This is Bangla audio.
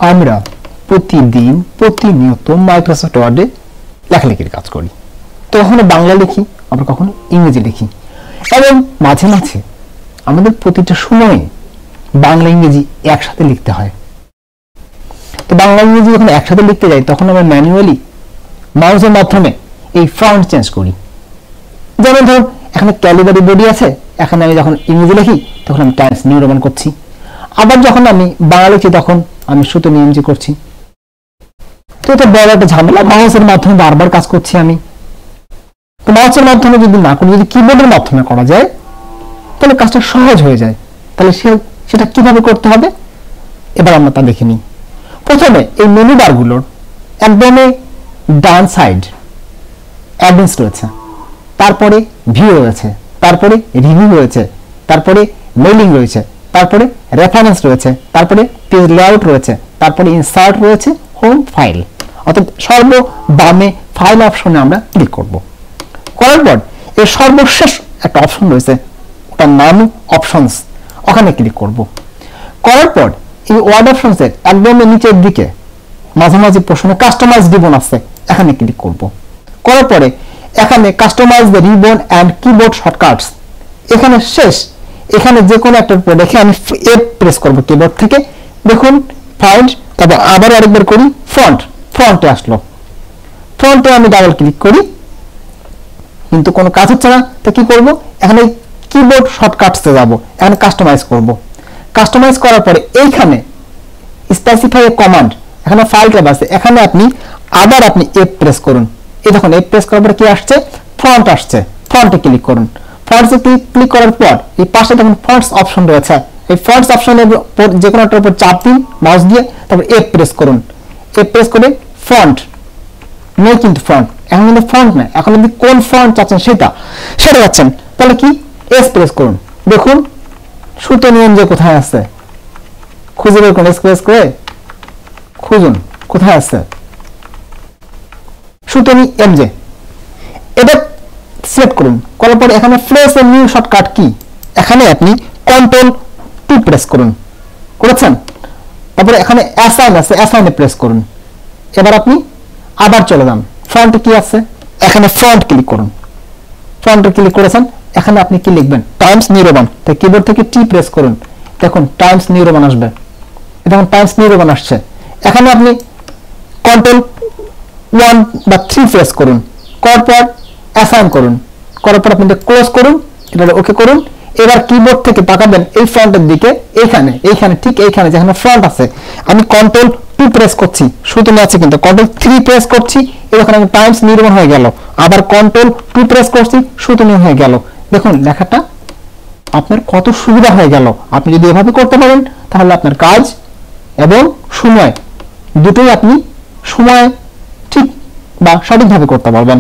আমরা প্রতিদিন প্রতিনিয়ত মাইক্রোসফট ওয়ার্ডে লেখালেখির কাজ করি। তো কখনো বাংলা লিখি, আবার কখনো ইংরেজি লিখি, এবং মাঝে মাঝে আমাদের প্রতিটা সময়ে বাংলা ইংরেজি একসাথে লিখতে হয়। তো বাংলা ইংরেজি যখন একসাথে লিখতে যাই তখন আমরা ম্যানুয়ালি মাউসের মাধ্যমে এই ফন্ট চেঞ্জ করি। যেমন ধরুন এখানে ক্যালিবারি বডি আছে, এখানে আমি যখন ইংরেজি লিখি তখন আমি টাইমস নিউ রোমান করছি, আবার যখন আমি বাংলা লিখি তখন আমি সুতো নিয়মজি করছি। তো এটা বড় একটা ঝামেলা, মাউসের মাধ্যমে বারবার কাজ করছি আমি। তো মাউসের মাধ্যমে যদি না করি, যদি কিবোর্ডের মাধ্যমে করা যায় তাহলে কাজটা সহজ হয়ে যায়। তাহলে সেটা কিভাবে করতে হবে এবার আমরা তা দেখে নিই। প্রথমে এই মেনু বারগুলোর একদমই ডান সাইড অ্যাডভান্স রয়েছে, তারপরে ভিউ রয়েছে, তারপরে রিভিউ রয়েছে, তারপরে মেইলিং রয়েছে, তারপরে রেফারেন্স রয়েছে, তারপরে পেজ লেআউট রয়েছে, তারপরে ইনসার্ট রয়েছে, হোম ফাইল। অর্থাৎ সর্ববামে ফাইল অপশনে আমরা ক্লিক করব। করার পর এর সর্বশেষ একটা অপশন রয়েছে, ওটার নাম অপশনস, ওখানে ক্লিক করব। করার পর এই ওয়ার্ড অপশনসের একদম নিচের দিকে মাঝামাঝি পোর্শনে কাস্টমাইজ রিবন আছে, এখানে ক্লিক করব। করার পরে এখানে customise the ribbon and keyboard shortcuts, এখানে শেষ। এখানে যে কোনো একটা উপর রেখে আমি এফ প্রেস করব কিবোর্ড থেকে। দেখুন ফাইন্ড, তারপর আবার আরেকবার করি ফন্ট, ফন্টে আসলো। ফন্টে আমি ডাবল ক্লিক করি, কিন্তু কোনো কাজ হচ্ছে না। তো কি করব, এখানে কিবোর্ড শর্টকাটসে যাব, এখানে কাস্টমাইজ করব। কাস্টমাইজ করার পরে এইখানে স্পেসিফাই এ কমান্ড, এখানে ফাইল ট্যাব আছে, এখানে আপনি আবার এফ প্রেস করুন। এই দেখুন এফ প্রেস করার পরে কি আসছে, ফন্ট আসছে, ফন্টে ক্লিক করুন। ফন্টসে ক্লিক করার পর এই পাশে দেখুন ফন্টস অপশন রয়েছে, এই ফন্টস অপশনের উপর যে কোনো একটার উপর চাপ দিন মাউস দিয়ে, তারপর এফ প্রেস করুন। এফ প্রেস করে ফন্ট নেই, কিন্তু ফন্ট এখন কিন্তু ফন্ট না, এখন আপনি কোন ফন্ট চাচ্ছেন সেটা যাচ্ছেন, তাহলে কি এস প্রেস করুন। দেখুন সুতো নিয়ম যে কোথায় আছে খুঁজে বের করুন, এস প্রেস করে খুঁজুন কোথায় আছে সুতনি এমজে, এটা সিলেক্ট করুন। করার পরে এখানে ফ্লেস এর নিউ শর্টকাট কি, এখানে আপনি কন্ট্রোল টু প্রেস করুন, করেছেন। তারপরে এখানে অ্যাসাইন আছে, অ্যাসাইনে প্রেস করুন। এবার আপনি আবার চলে যান, ফন্টে কি আছে, এখানে ফন্ট ক্লিক করুন। ফন্টে ক্লিক করেছেন, এখানে আপনি কি লিখবেন, টাইমস নিউ রোমান। তাই কিবোর্ড থেকে টি প্রেস করুন, দেখুন টাইমস নিউ রোমান আসবে, দেখুন টাইমস নিউ রোমান আসছে। এখানে আপনি কন্ট্রোল 1 বা 3 প্রেস করুন, করার পর অ্যাসাইন করুন, করার পর আপনি ক্লোজ করুন, এটা ওকে করুন। এবার কিবোর্ড থেকে তাকাবেন এই ফ্রন্টের দিকে, এইখানে ঠিক এইখানে যেখানে ফ্রন্ট আছে, আমি কন্ট্রোল 2 প্রেস করছি, সুতরাং আছে কিন্তু কন্ট্রোল 3 প্রেস করছি, এখানে আমি টাইমস নির্মাণ হয়ে গেল। আবার কন্ট্রোল 2 প্রেস করছি, সুতরাং হয়ে গেল। দেখুন লেখাটা আপনার কত সুবিধা হয়ে গেল। আপনি যদি এভাবে করতে পারেন তাহলে আপনার কাজ এবং সময় দুটোই আপনি সময় ঠিক বা সঠিকভাবে করতে পারবেন।